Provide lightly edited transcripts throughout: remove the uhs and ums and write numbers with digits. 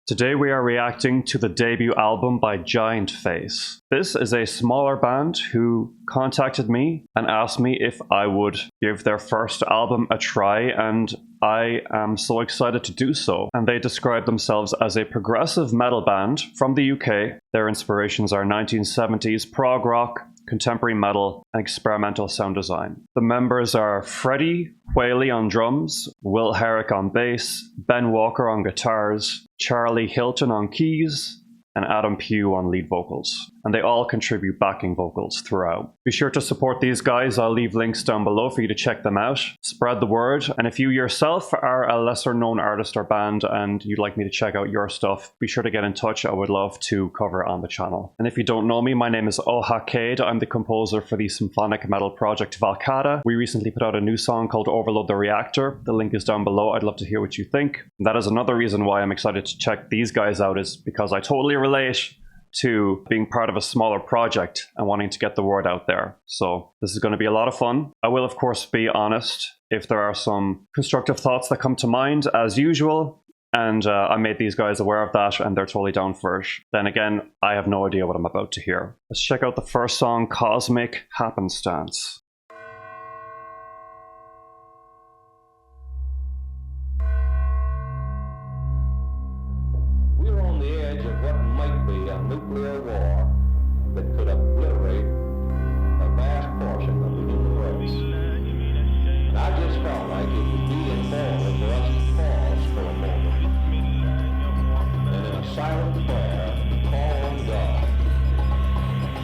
Today we are reacting to the debut album by Giant Face. This is a smaller band who contacted me and asked me if I would give their first album a try, and I am so excited to do so. And they describe themselves as a progressive metal band from the UK. Their inspirations are 1970s prog rock, contemporary metal, and experimental sound design. The members are Freddie Whaley on drums, Will Herrick on bass, Ben Walker on guitars, Charlie Hilton on keys, and Adam Pugh on lead vocals. And they all contribute backing vocals throughout. Be sure to support these guys. I'll leave links down below for you to check them out. Spread the word. And if you yourself are a lesser known artist or band and you'd like me to check out your stuff, be sure to get in touch. I would love to cover it on the channel. And if you don't know me, my name is Ohakade. I'm the composer for the symphonic metal project Valkata. We recently put out a new song called Overload the Reactor. The link is down below. I'd love to hear what you think. And that is another reason why I'm excited to check these guys out, is because I totally relate to being part of a smaller project and wanting to get the word out there. So this is going to be a lot of fun. I will of course be honest if there are some constructive thoughts that come to mind, as usual, and I made these guys aware of that and they're totally down for it. Then again, I have no idea what I'm about to hear. Let's check out the first song, Cosmic Happenstance. Nuclear war that could obliterate a vast portion of the human race. And I just felt like it would be important for us to pause for a moment and in a silent prayer call on God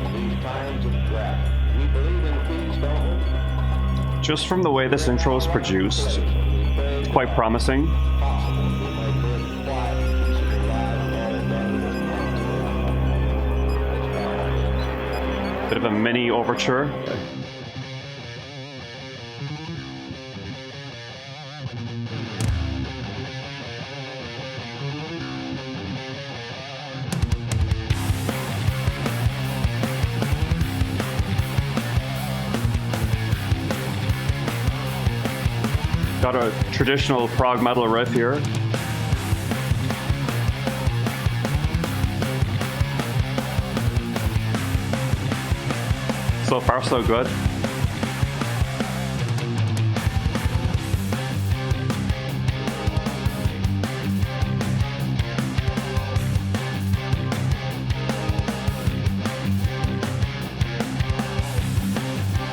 in these times of drought. We believe in peace, don't we? Just from the way this intro is produced, it's quite promising. Bit of a mini overture. Got a traditional prog metal riff here. So far, so good.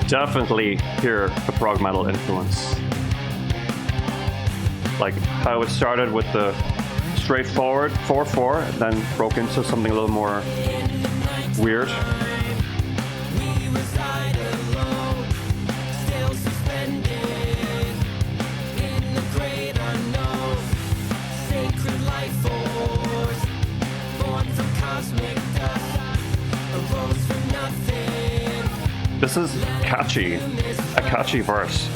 Definitely hear the prog metal influence. Like how it started with the straightforward 4/4, then broke into something a little more weird. This is catchy, a catchy verse.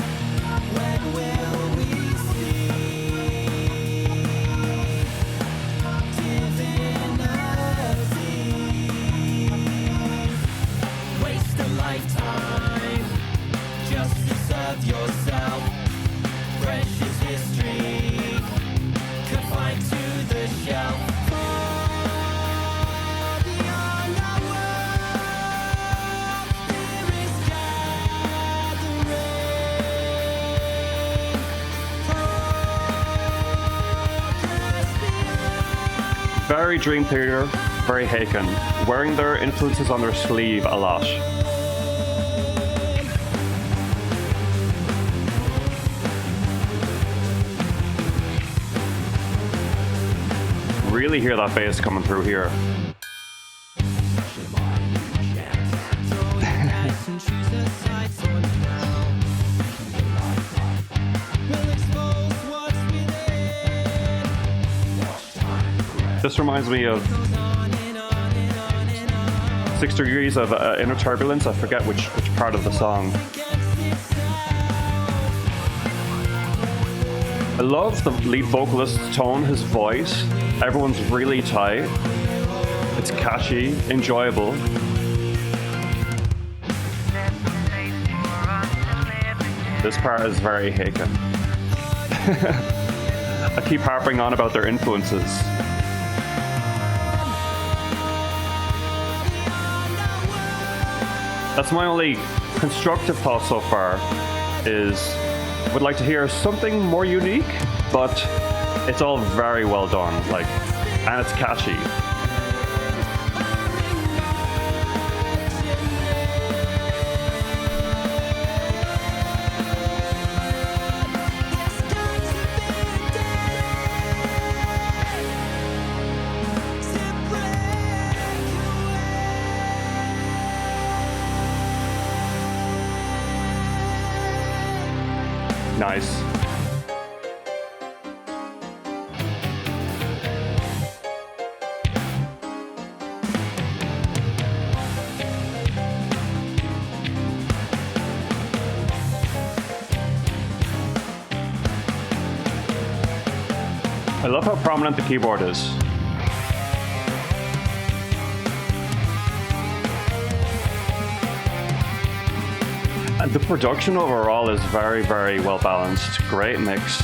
Waste a lifetime just to serve yourself. Precious history confined to the shelf. Very Dream Theater, very Haken, wearing their influences on their sleeve a lot. Really hear that bass coming through here. This reminds me of 6 Degrees of Inner Turbulence. I forget which part of the song. I love the lead vocalist's tone, his voice. Everyone's really tight. It's catchy, enjoyable. This part is very Haken. I keep harping on about their influences. That's my only constructive thought so far, is would like to hear something more unique, but it's all very well done, like, and it's catchy. Nice. I love how prominent the keyboard is. And the production overall is very, very well balanced. Great mix.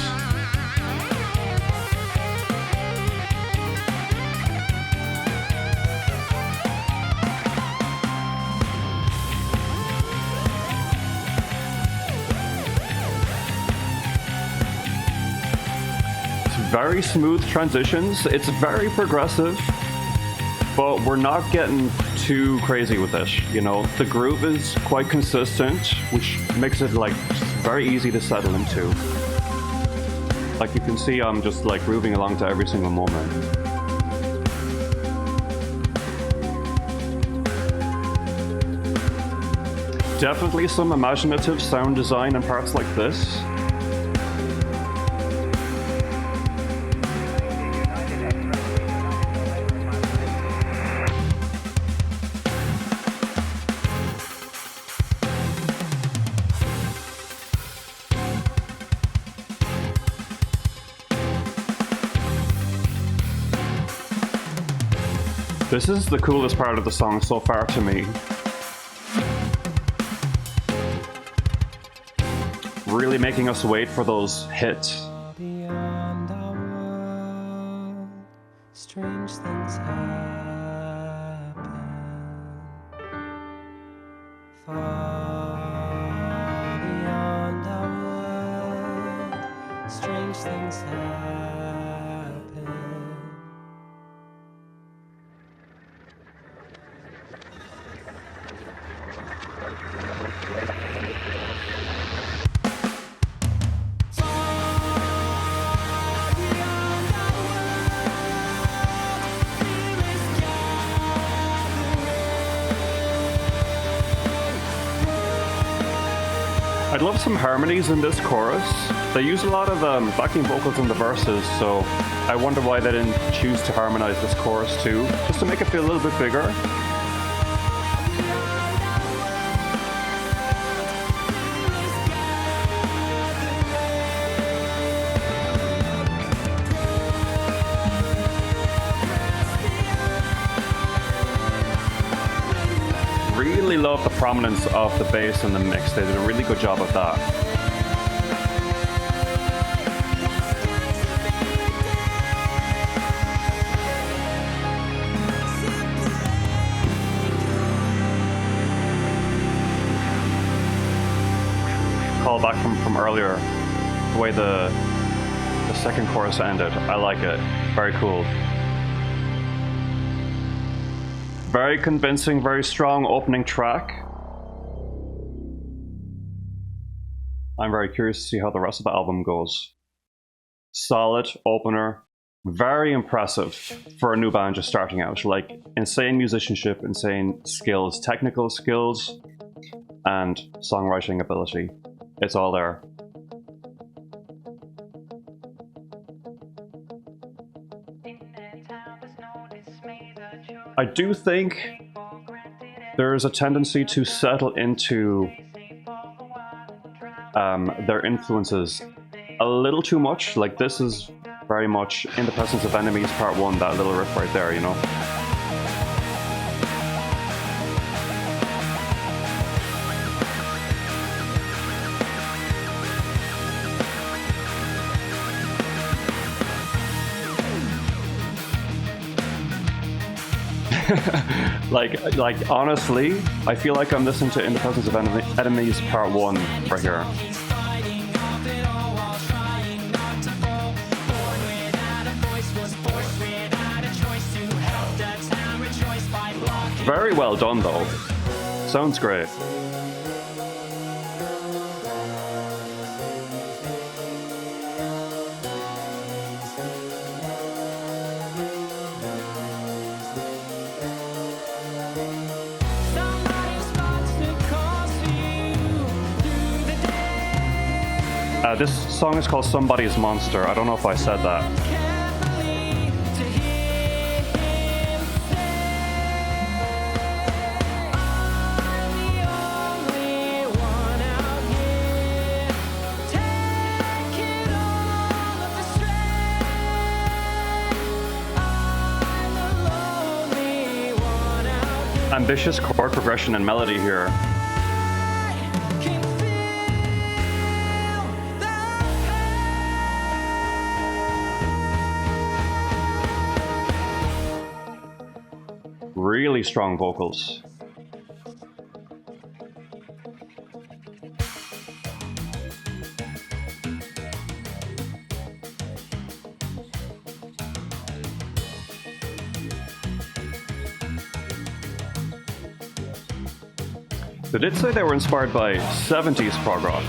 Very smooth transitions. It's very progressive, but we're not getting too crazy with it. You know, the groove is quite consistent, which makes it like very easy to settle into. Like you can see, I'm just like grooving along to every single moment. Definitely some imaginative sound design in parts like this. This is the coolest part of the song so far to me. Really making us wait for those hits. Beyond our world, strange things happen. Far beyond our world, strange things happen. I'd love some harmonies in this chorus. They use a lot of backing vocals in the verses, so I wonder why they didn't choose to harmonize this chorus too, just to make it feel a little bit bigger. Really love the prominence of the bass in the mix. They did a really good job of that. Call back from earlier, the way the second chorus ended. I like it. Very cool. Very convincing, very strong opening track. I'm very curious to see how the rest of the album goes. Solid opener, very impressive for a new band just starting out. Like, insane musicianship, insane skills, technical skills, and songwriting ability. It's all there. I do think there's a tendency to settle into their influences a little too much. Like, this is very much In the Presence of Enemies Part 1, that little riff right there, you know? like honestly, I feel like I'm listening to In the Presence of Enemies Part 1 right here. Very well done though. Sounds great. This song is called Somebody's Monster. I don't know if I said that. Ambitious chord progression and melody here. Really strong vocals. They did say they were inspired by 70s prog rock.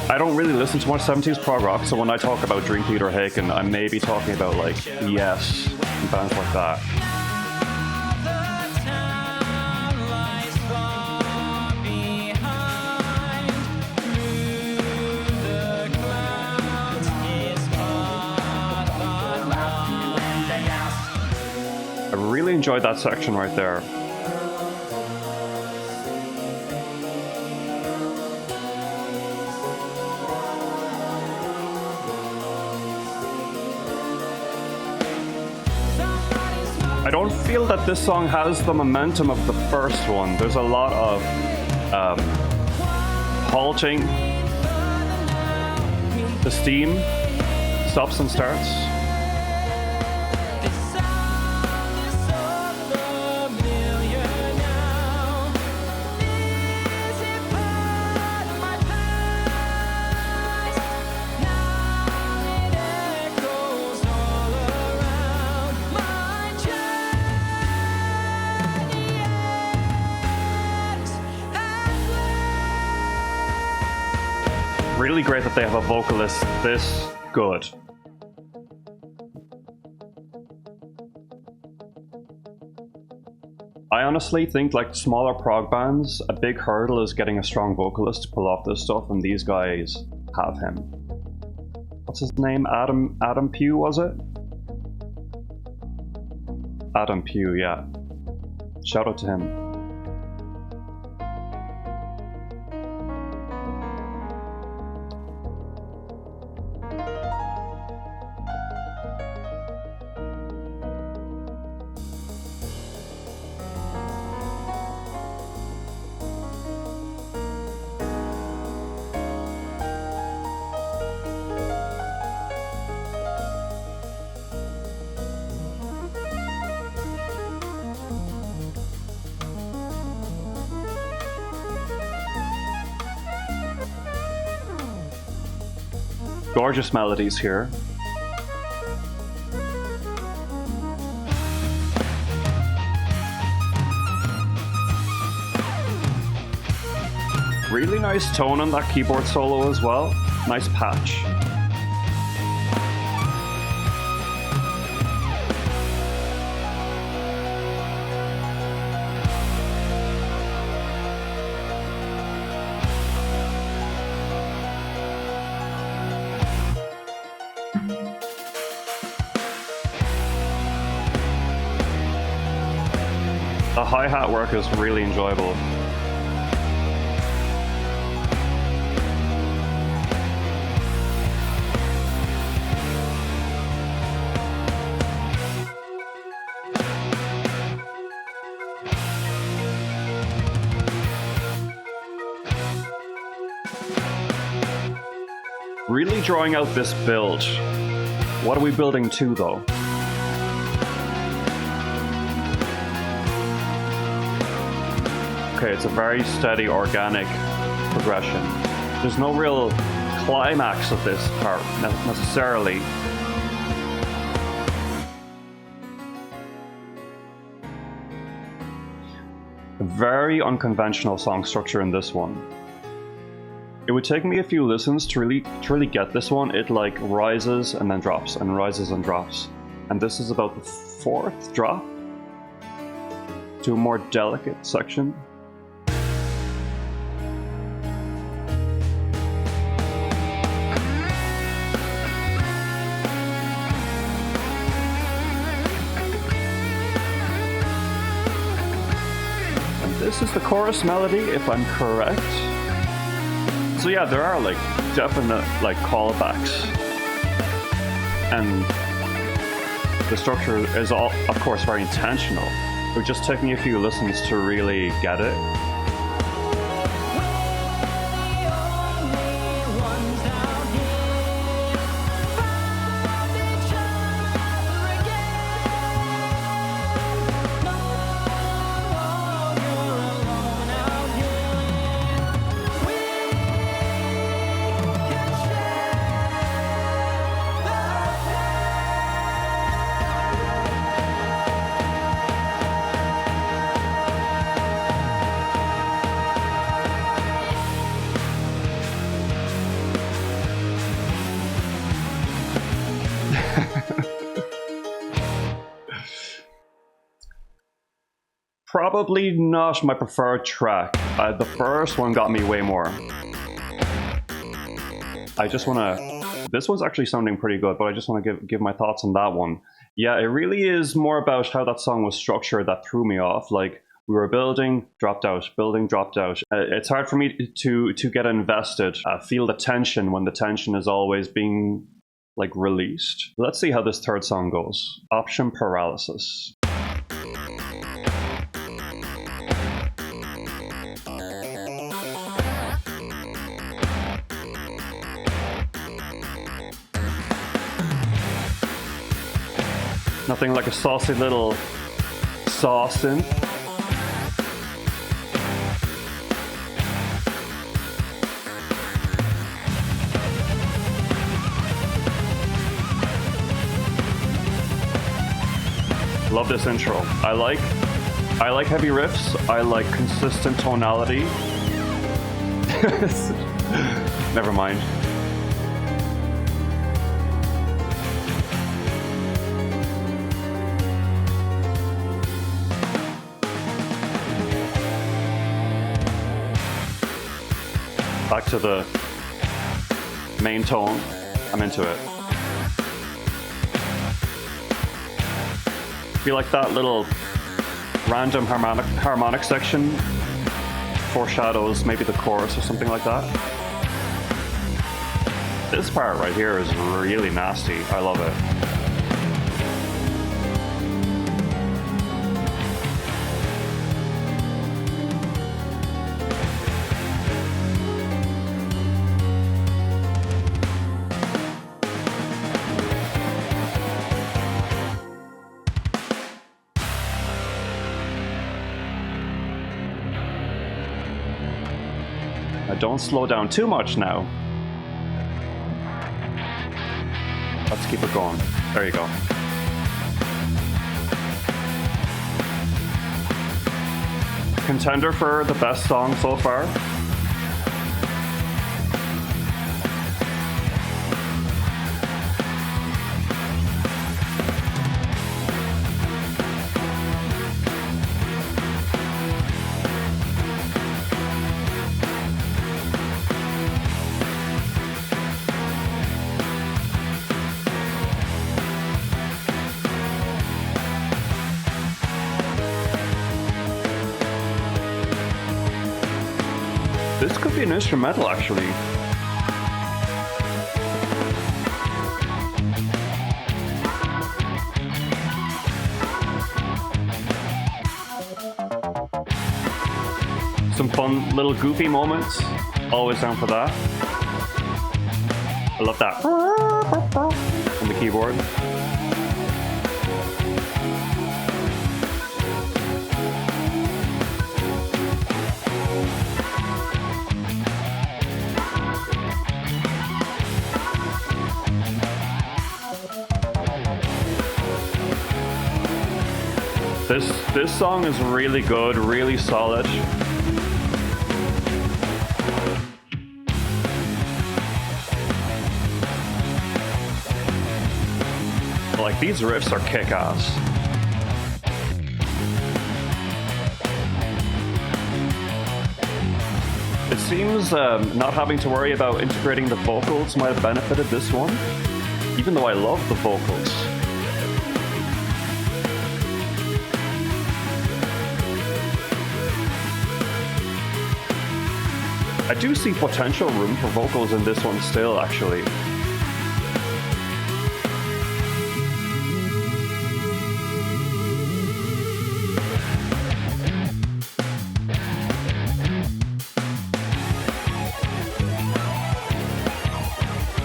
I don't really listen to much 70s prog rock, so when I talk about Dream Theater Haken, I may be talking about like Yes and bands like that. I really enjoyed that section right there. I don't feel that this song has the momentum of the first one. There's a lot of halting. The steam stops and starts. Really great that they have a vocalist this good. I honestly think, like smaller prog bands, a big hurdle is getting a strong vocalist to pull off this stuff, and these guys have him. What's his name? Adam Pugh, was it? Adam Pugh, yeah. Shout out to him. Gorgeous melodies here. Really nice tone on that keyboard solo as well. Nice patch. The hi-hat work is really enjoyable. Really drawing out this build. What are we building to, though? Okay, it's a very steady, organic progression. There's no real climax of this part, necessarily. A very unconventional song structure in this one. It would take me a few listens to really get this one. It like rises and then drops and rises and drops. And this is about the 4th drop to a more delicate section. And this is the chorus melody, if I'm correct. So yeah, there are like definite like callbacks, and the structure is all, of course, very intentional. It would just take me a few listens to really get it. Probably not my preferred track. The first one got me way more. I just want to... This one's actually sounding pretty good, but I just want to give my thoughts on that one. Yeah, it really is more about how that song was structured that threw me off. Like, we were building, dropped out, building, dropped out. It's hard for me to get invested, feel the tension when the tension is always being, like, released. Let's see how this third song goes. Option Paralysis. Nothing like a saucy little sauce in. Love this intro. I like heavy riffs. I like consistent tonality. Never mind. Back to the main tone. I'm into it. I feel like that little random harmonic section foreshadows maybe the chorus or something like that. This part right here is really nasty. I love it. Don't slow down too much now. Let's keep it going. There you go. Contender for the best song so far. This could be an instrumental, actually. Some fun little goofy moments. Always down for that. I love that on the keyboard. This song is really good, really solid. Like, these riffs are kick-ass. It seems not having to worry about integrating the vocals might have benefited this one, even though I love the vocals. I do see potential room for vocals in this one still, actually.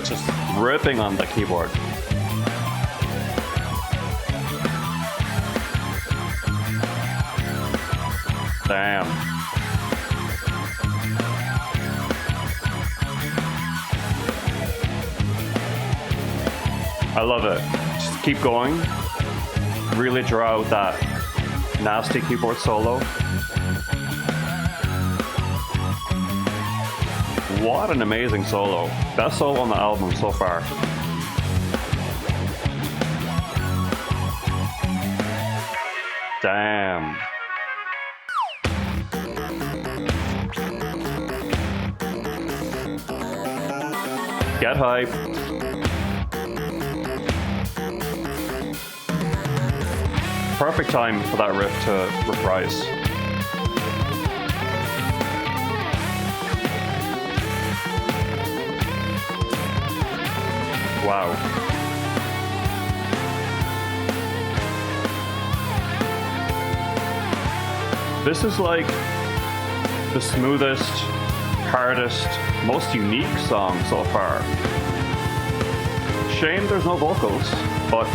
Just ripping on the keyboard. Damn. I love it. Just keep going. Really draw out that nasty keyboard solo. What an amazing solo. Best solo on the album so far. Damn. Get hype. Perfect time for that riff to reprise. Wow. This is like the smoothest, hardest, most unique song so far. Shame there's no vocals, but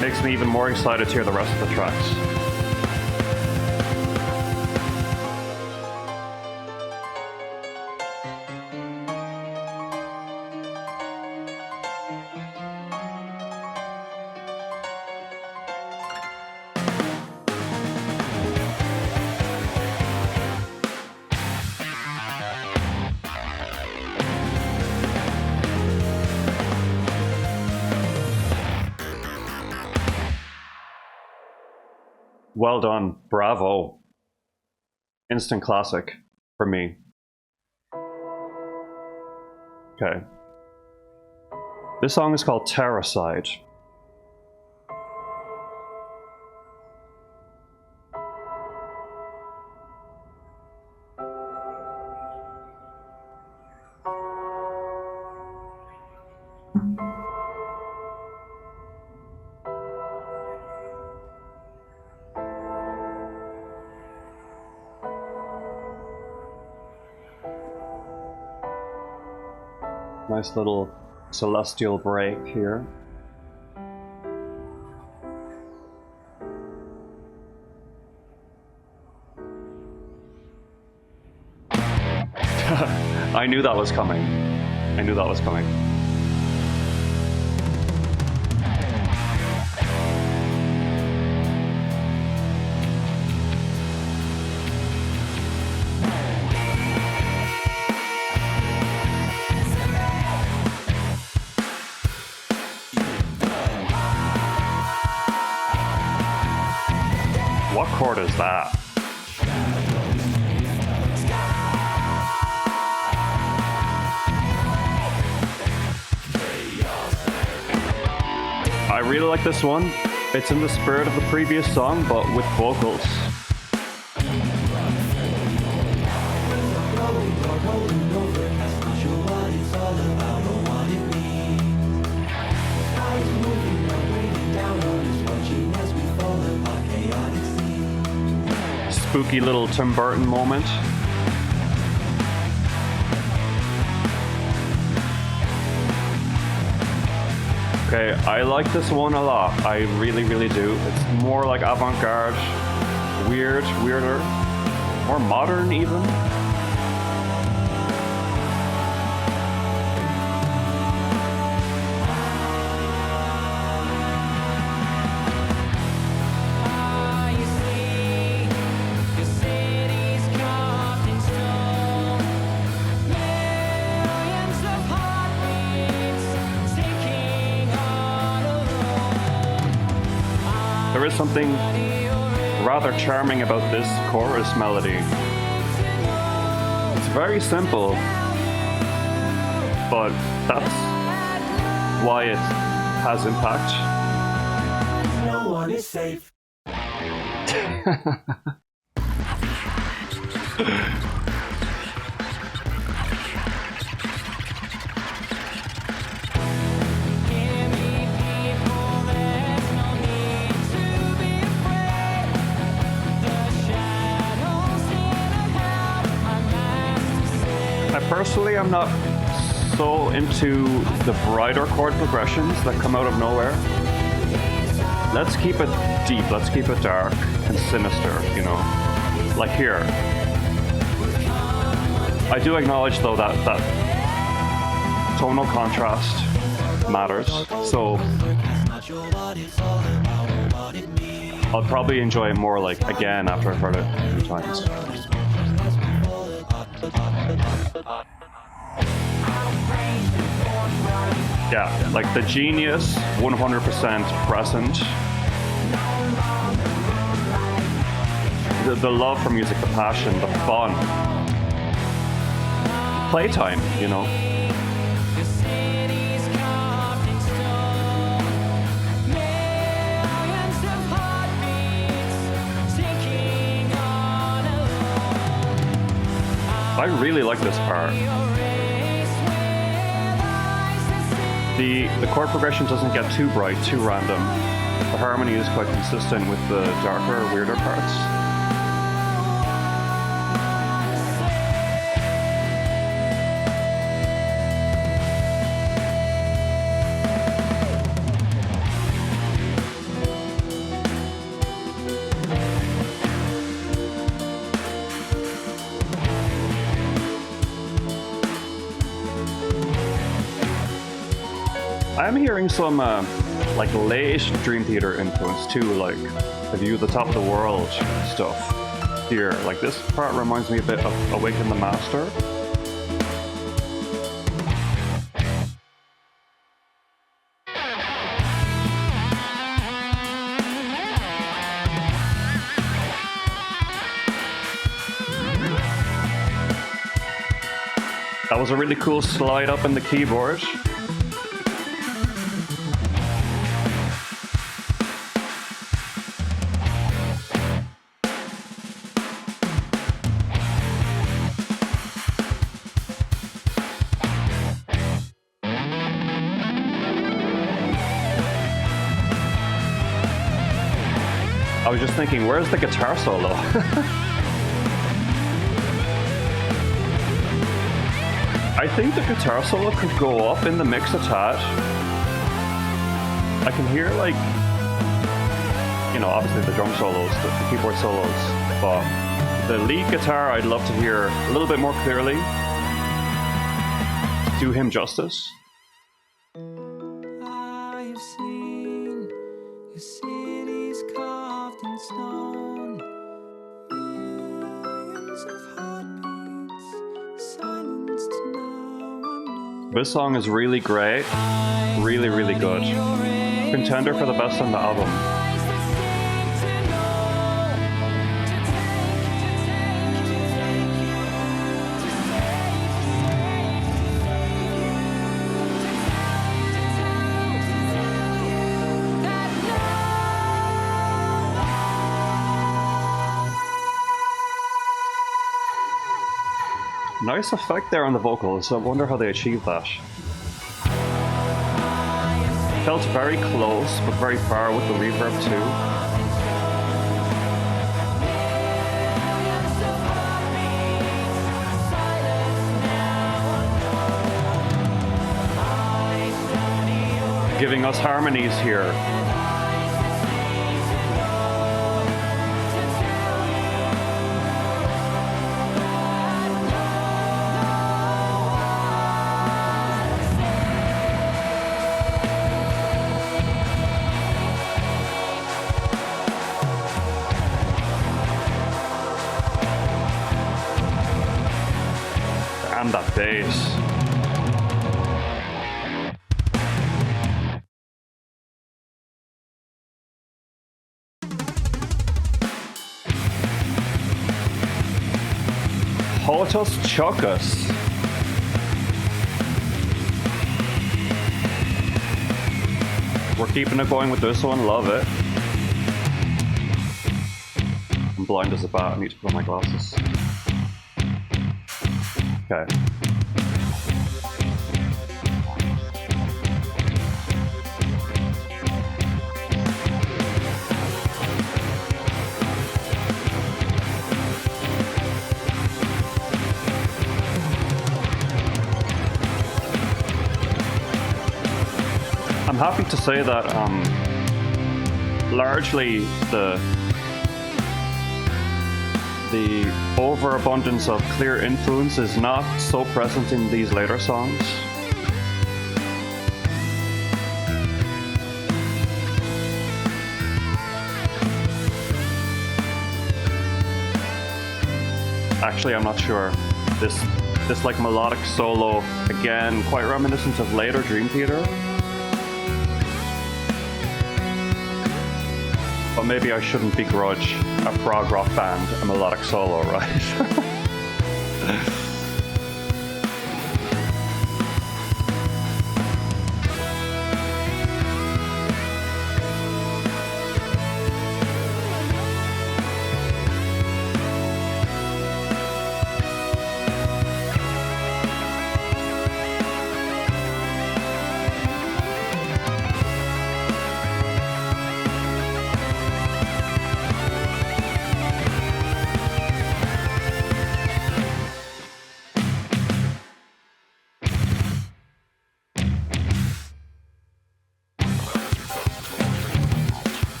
makes me even more excited to hear the rest of the tracks. Well done. Bravo. Instant classic for me. Okay. This song is called Terracide. Nice little celestial break here. I knew that was coming. I knew that was coming. What chord is that? I really like this one. It's in the spirit of the previous song, but with vocals. Spooky little Tim Burton moment. Okay, I like this one a lot. I really, really do. It's more like avant-garde, weirder, more modern even. There is something rather charming about this chorus melody. It's very simple, but that's why it has impact. No one is safe. Personally, I'm not so into the brighter chord progressions that come out of nowhere. Let's keep it deep, let's keep it dark and sinister, you know, like here. I do acknowledge though that tonal contrast matters, so I'll probably enjoy it more like again after I've heard it a few times. Yeah, like the genius, 100% present. The love for music, the passion, the fun. Playtime, you know. I really like this part. The chord progression doesn't get too bright, too random. The harmony is quite consistent with the darker, weirder parts. I'm hearing some like late Dream Theater influence too, like the View of the Top of the World stuff here. Like this part reminds me a bit of Awaken the Master. That was a really cool slide up in the keyboard. I was just thinking, where's the guitar solo? I think the guitar solo could go up in the mix a tad. I can hear, like, you know, obviously the drum solos, the keyboard solos, but the lead guitar I'd love to hear a little bit more clearly. Do him justice. I've seen your cities carved in stone, millions of heartbeats silenced now unknown. This song is really great, really, really good. Contender for the best on the album. Nice effect there on the vocals. I wonder how they achieved that. Felt very close, but very far with the reverb too. giving us harmonies here. And that bass. Hottus Choccus. We're keeping it going with this one, love it. I'm blind as a bat, I need to put on my glasses. Okay. I'm happy to say that largely the overabundance of clear influence is not so present in these later songs. Actually, I'm not sure. This like melodic solo, again, quite reminiscent of later Dream Theater. But maybe I shouldn't begrudge a prog rock band a melodic solo, right?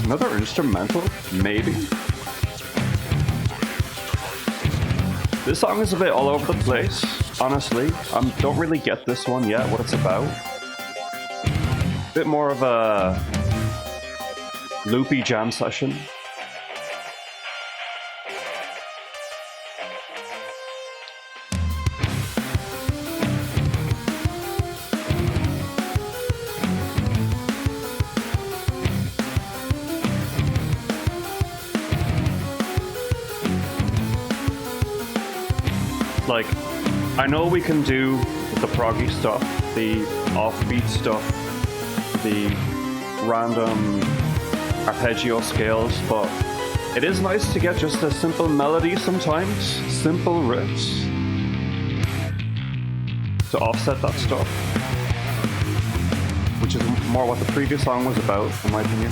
Another instrumental? Maybe? This song is a bit all over the place, honestly. I don't really get this one yet, what it's about. Bit more of a loopy jam session. Like, I know we can do the proggy stuff, the offbeat stuff, the random arpeggio scales, but it is nice to get just a simple melody sometimes, simple riffs, to offset that stuff, which is more what the previous song was about, in my opinion.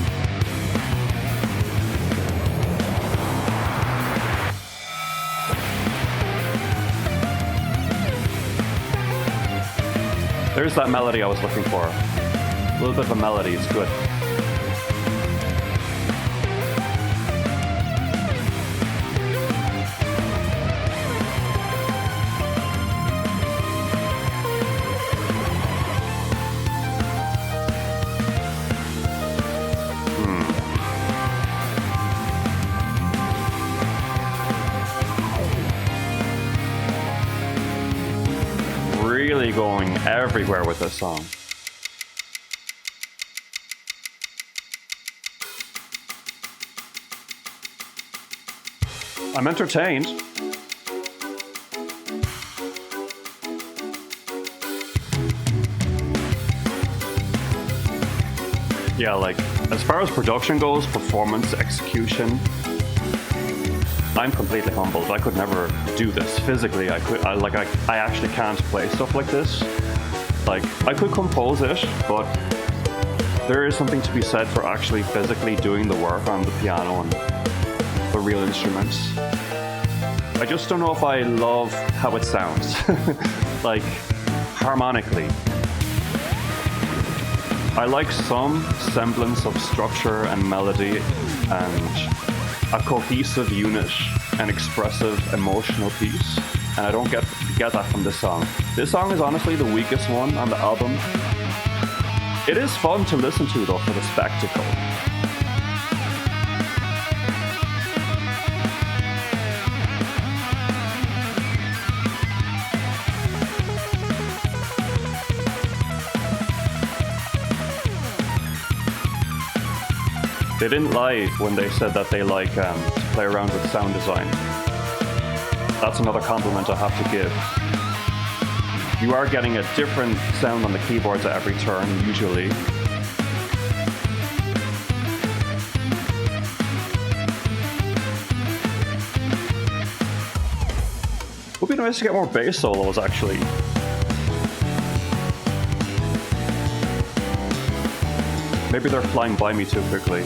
There's that melody I was looking for. A little bit of a melody, it's good. Really going everywhere with this song. I'm entertained. Yeah, like, as far as production goes, performance, execution, I'm completely humbled. I could never do this physically. I actually can't play stuff like this. Like, I could compose it, but there is something to be said for actually physically doing the work on the piano and the real instruments. I just don't know if I love how it sounds. Like, harmonically. I like some semblance of structure and melody and a cohesive unit and expressive emotional piece, and I don't get that from this song. This song is honestly the weakest one on the album. It is fun to listen to though for the spectacle. They didn't lie when they said that they like to play around with sound design. That's another compliment I have to give. You are getting a different sound on the keyboards at every turn, usually. Would be nice to get more bass solos, actually. Maybe they're flying by me too quickly.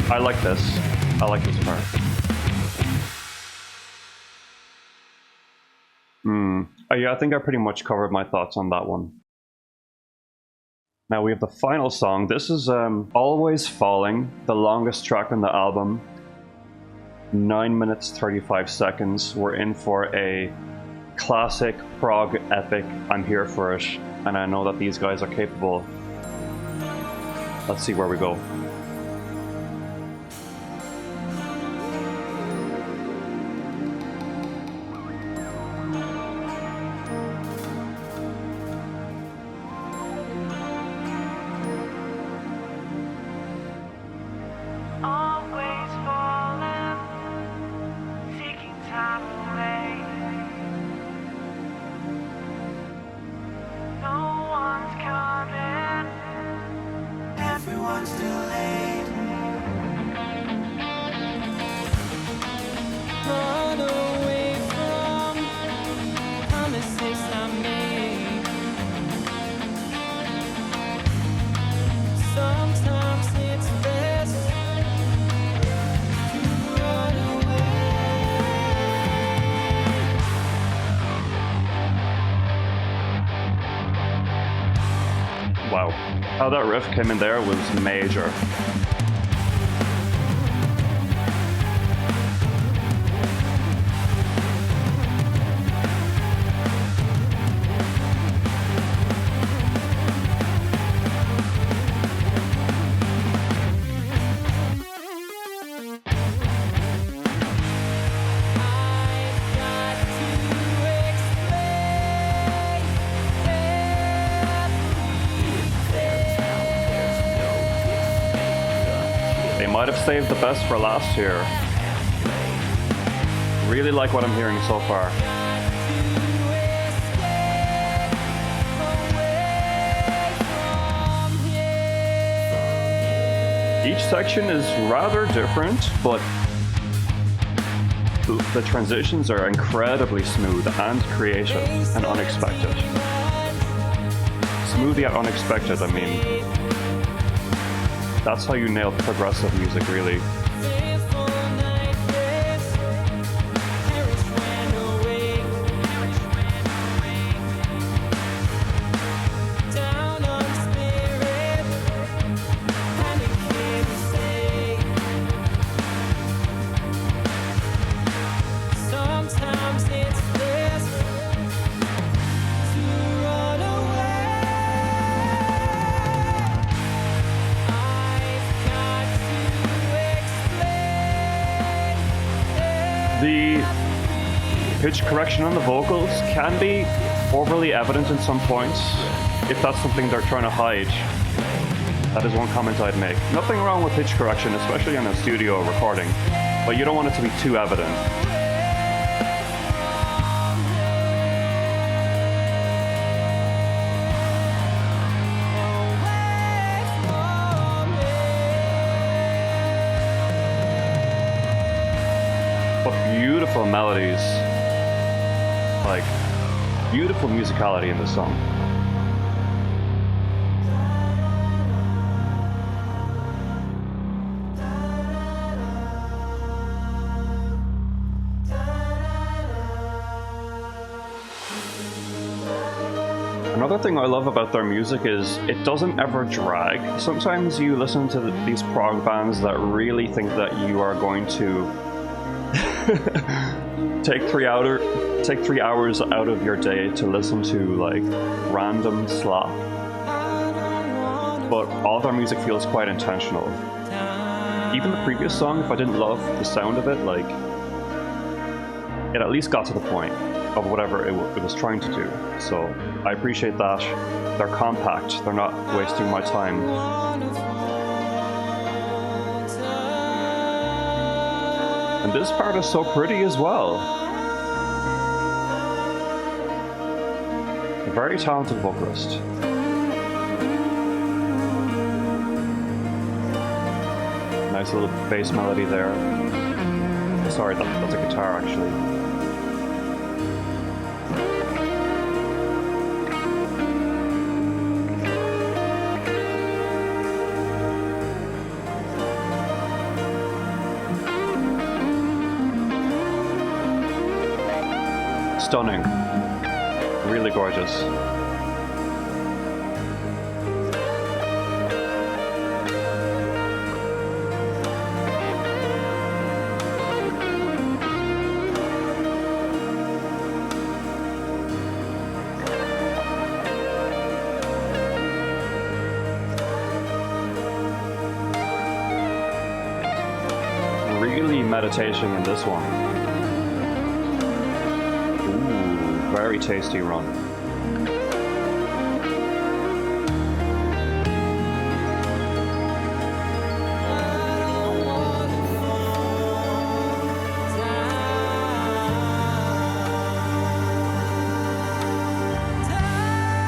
I like this. I like this part. Yeah, I think I pretty much covered my thoughts on that one. Now we have the final song. This is Always Falling, the longest track on the album. 9 minutes 35 seconds. We're in for a classic prog epic. I'm here for it, and I know that these guys are capable. Let's see where we go. Always falling, seeking time away. No one's coming, everyone's delayed. Run away from promises I made. Sometimes it's best to run away. Wow. How that riff came in there was major. They might have saved the best for last here. Really like what I'm hearing so far. Each section is rather different, but the transitions are incredibly smooth and creative and unexpected. Smooth yet unexpected, I mean. That's how you nail progressive music, really. Sometimes it's best to run away. I've got to explain. The pitch correction on the vocals can be overly evident in some points, if that's something they're trying to hide. That is one comment I'd make. Nothing wrong with pitch correction, especially on a studio recording, but you don't want it to be too evident. beautiful melodies, like beautiful musicality in this song. Another thing I love about their music is it doesn't ever drag. Sometimes you listen to these prog bands that really think that you are going to take 3 hours out of your day to listen to like random slop. But all their music feels quite intentional. Even the previous song, if I didn't love the sound of it, like it at least got to the point of whatever it was trying to do. So I appreciate that. They're compact, they're not wasting my time. And this part is so pretty as well. A very talented vocalist. Nice little bass melody there. Sorry, that's a guitar actually. Stunning. Really gorgeous. Really meditation in this one. Very tasty run.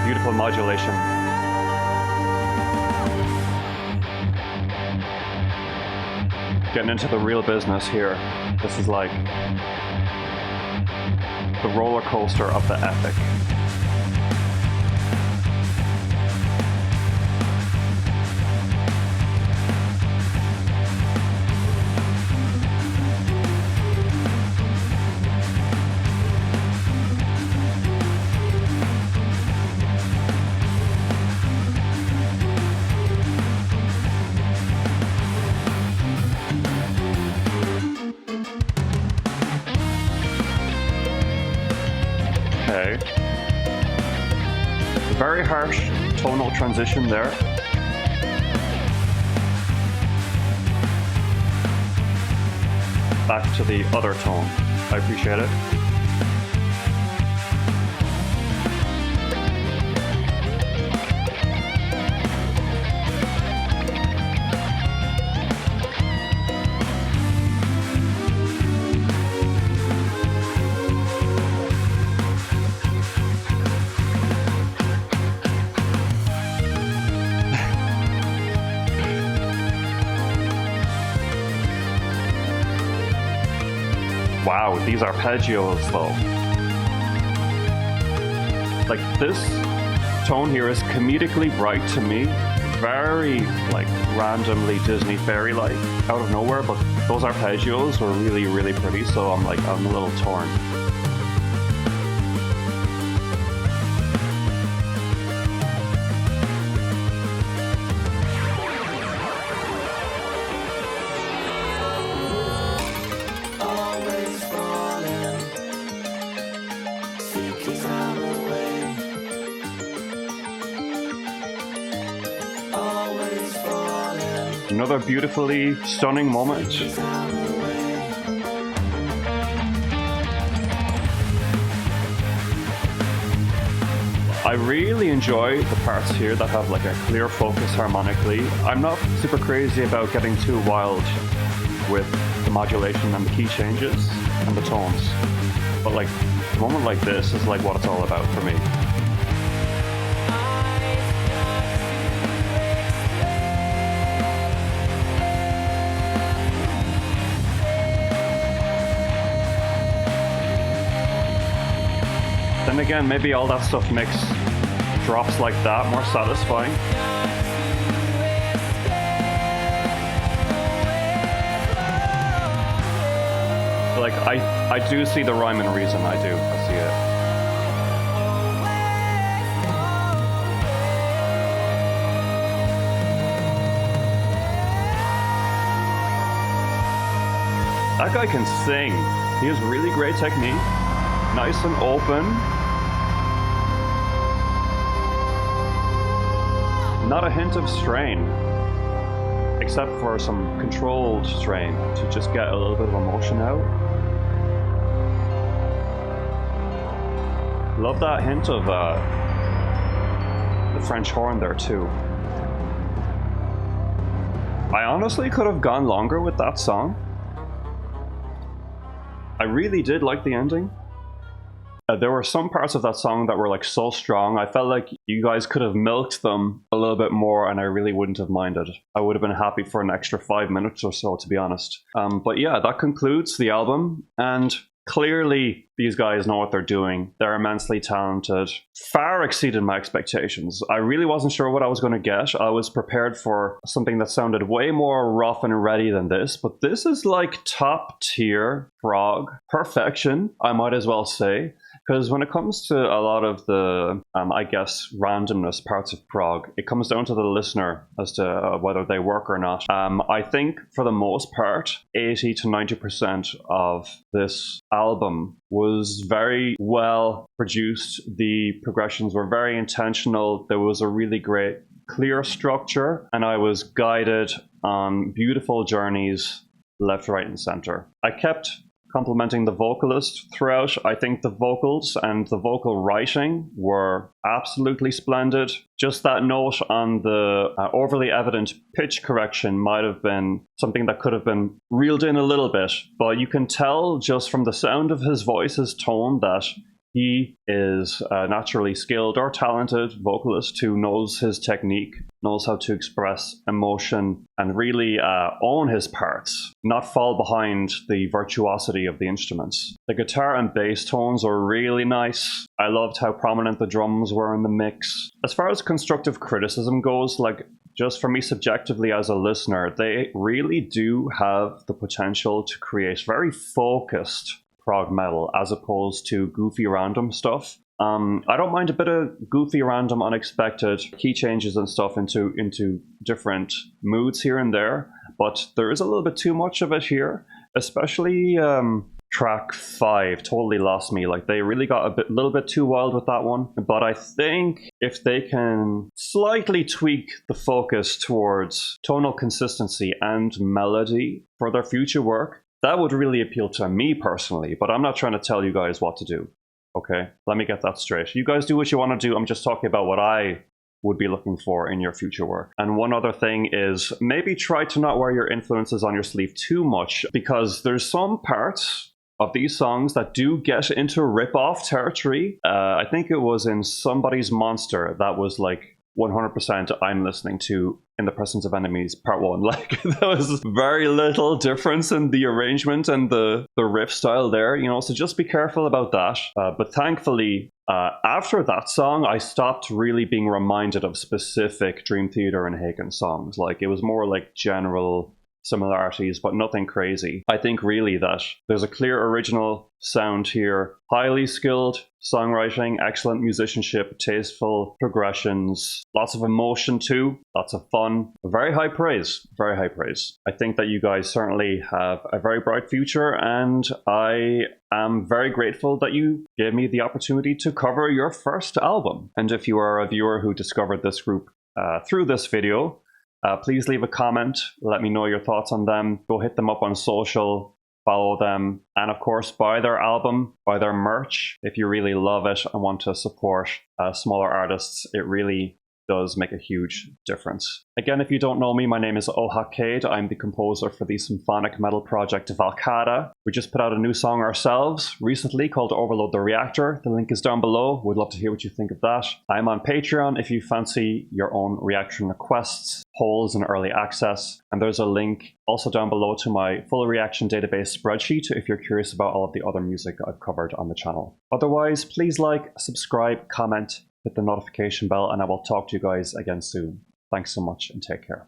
Beautiful modulation. Getting into the real business here. This is like the roller coaster of the epic. Okay. Very harsh tonal transition there. Back to the other tone. I appreciate it. Wow, these arpeggios though. Like this tone here is comedically bright to me. Very like randomly Disney fairy-like out of nowhere, but those arpeggios were really, really pretty, so I'm a little torn. Another beautifully stunning moment. I really enjoy the parts here that have like a clear focus harmonically. I'm not super crazy about getting too wild with the modulation and the key changes and the tones. But like a moment like this is like what it's all about for me. again, maybe all that stuff makes drops like that more satisfying. Like, I do see the rhyme and reason, I do. I see it. That guy can sing. He has really great technique. Nice and open. Not a hint of strain, except for some controlled strain to just get a little bit of emotion out. Love that hint of the French horn there too. I honestly could have gone longer with that song. I really did like the ending. There were some parts of that song that were like so strong. I felt like you guys could have milked them a little bit more and I really wouldn't have minded. I would have been happy for an extra 5 minutes or so, to be honest. But yeah, that concludes the album. And clearly these guys know what they're doing. They're immensely talented. Far exceeded my expectations. I really wasn't sure what I was going to get. I was prepared for something that sounded way more rough and ready than this. But this is like top tier prog perfection, I might as well say. Because when it comes to a lot of the, I guess, randomness parts of prog, it comes down to the listener as to whether they work or not. I think for the most part, 80 to 90% of this album was very well produced. The progressions were very intentional. There was a really great, clear structure, and I was guided on beautiful journeys left, right, and center. I kept complimenting the vocalist throughout. I think the vocals and the vocal writing were absolutely splendid. Just that note on the overly evident pitch correction might have been something that could have been reeled in a little bit, but you can tell just from the sound of his voice, his tone, that he is a naturally skilled or talented vocalist who knows his technique, knows how to express emotion and really own his parts, not fall behind the virtuosity of the instruments. The guitar and bass tones are really nice. I loved how prominent the drums were in the mix. As far as constructive criticism goes, like, just for me subjectively as a listener, they really do have the potential to create very focused prog metal as opposed to goofy random stuff. I don't mind a bit of goofy random unexpected key changes and stuff into different moods here and there, but there is a little bit too much of it here, especially track 5 totally lost me. Like, they really got a little bit too wild with that one. But I think if they can slightly tweak the focus towards tonal consistency and melody for their future work, that would really appeal to me personally. But I'm not trying to tell you guys what to do. Okay, let me get that straight. You guys do what you want to do. I'm just talking about what I would be looking for in your future work. And one other thing is maybe try to not wear your influences on your sleeve too much, because there's some parts of these songs that do get into rip-off territory. I think it was in Somebody's Monster that was like 100% I'm listening to In the Presence of Enemies Part 1. Like, there was very little difference in the arrangement and the riff style there, you know, so just be careful about that. But thankfully, after that song, I stopped really being reminded of specific Dream Theater and Haken songs. Like, it was more like general similarities, but nothing crazy. I think really that there's a clear original sound here, highly skilled songwriting, excellent musicianship, tasteful progressions, lots of emotion too, lots of fun, very high praise, very high praise. I think that you guys certainly have a very bright future, and I am very grateful that you gave me the opportunity to cover your first album. And if you are a viewer who discovered this group through this video, please leave a comment, let me know your thoughts on them, go hit them up on social, follow them, and of course buy their album, buy their merch if you really love it and want to support smaller artists. It really does make a huge difference. Again, if you don't know me, my name is Ohakade. I'm the composer for the symphonic metal project Valkada. We just put out a new song ourselves recently called Overload the Reactor. The link is down below. We'd love to hear what you think of that. I'm on Patreon if you fancy your own reaction requests, polls, and early access. And there's a link also down below to my full reaction database spreadsheet if you're curious about all of the other music I've covered on the channel. Otherwise, please like, subscribe, comment, hit the notification bell, and I will talk to you guys again soon. Thanks so much and take care.